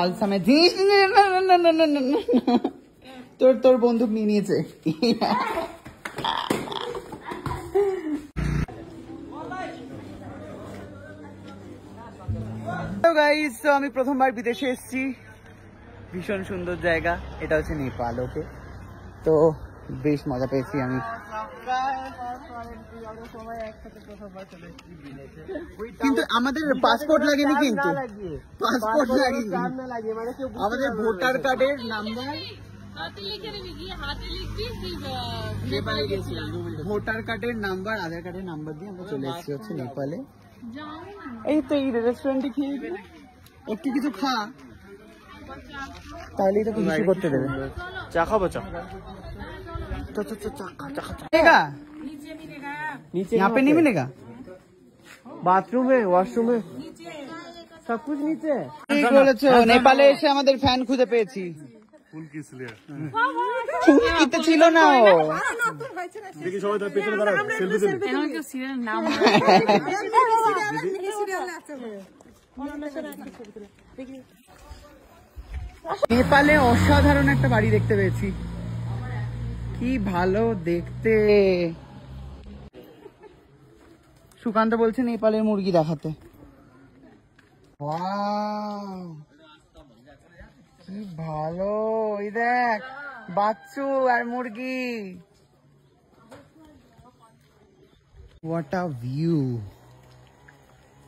পালসা মে তোর বন্দুক নিয়ে নিয়েছে। আমি প্রথমবার বিদেশে এসেছি, ভীষণ সুন্দর জায়গা, এটা হচ্ছে নেপাল। ওকে, তো বেশ মজা পেয়েছি আমি। কিন্তু আমাদের পাসপোর্ট লাগেনি, কিন্তু পাসপোর্ট লাগেনি, আমাদের ভোটার কার্ডের নাম্বার, ভোটার কার্ডের নাম্বার, আধার কার্ডের নাম্বার দিয়ে আমরা চলে এসেছি হচ্ছে নেপালে। এই তো এই রেস্টুরেন্টে খেয়ে একটু কিছু খা, তাহলেই তো কিছু করতে দেবে। চা খাবো, চা तो मिलेगा नीचे, यहाँ पे नहीं मिलेगा। बाथरूम है, वॉशरूम है, सब कुछ नीचे। ঠিক বলেছো, নেপালে এসে আমাদের ফ্যান খুঁজে পেয়েছি। ফুল কিসলিয়া ফুল কিতে ছিল না ও, দেখি সবাই তার পেছনে দাঁড়াও, সেলফি তুলি। এখন কেউ সিরিয়াল নাম নেপালে অসাধারণ একটা বাড়ি দেখতে পেয়েছি, কি ভালো দেখতে। সুকান্ত বলছে নেপালের মুরগি দেখাতে। কি ভালো, এই দেখ বাচ্চু আর মুরগি। What a view,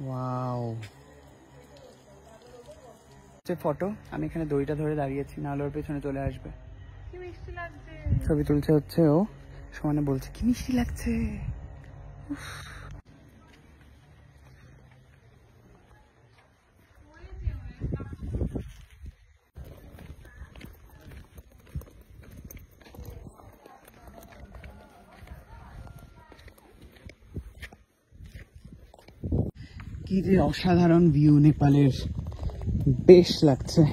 wow. Photo, আমি এখানে দড়িটা ধরে দাঁড়িয়েছি, নাহলে ওর পেছনে চলে আসবে। ছবি তুলছে হচ্ছে ও, সমানে বলছে কি মিষ্টি লাগছে। কি যে অসাধারণ ভিউ নেপালের, বেশ লাগছে।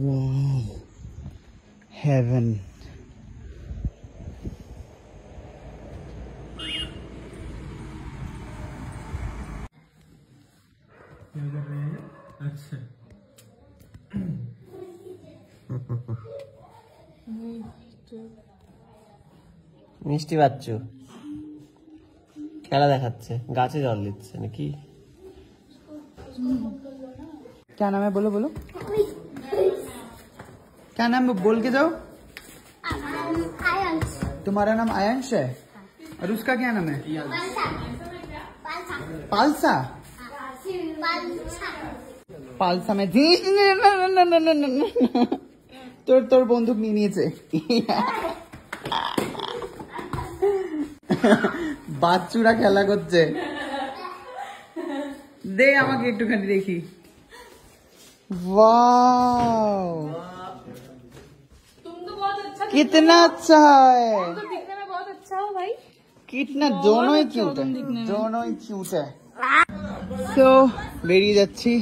Wow, heaven. अच्छा মিষ্টি বাচ্চু খেলা দেখাচ্ছে, গাছে জল দিচ্ছে নাকি? क्या नाम है, बोलो बोलो क्या नाम है, बोल के जाओ। तुम्हारा नाम आयांश है और उसका क्या नाम है? पालसा। पालसा में তোর বন্দুক নিয়ে নিয়েছে। বাচ্চুরা খেলা করছে, দে আমাকে একটুখানি দেখি। वाओ, तुम तो बहुत अच्छा, कितना अच्छा है, तुम तो दिखने में बहुत अच्छा हो भाई। कितना दोनों ही क्यूट है, दोनों ही क्यूट है। तो बेरिए যাচ্ছি।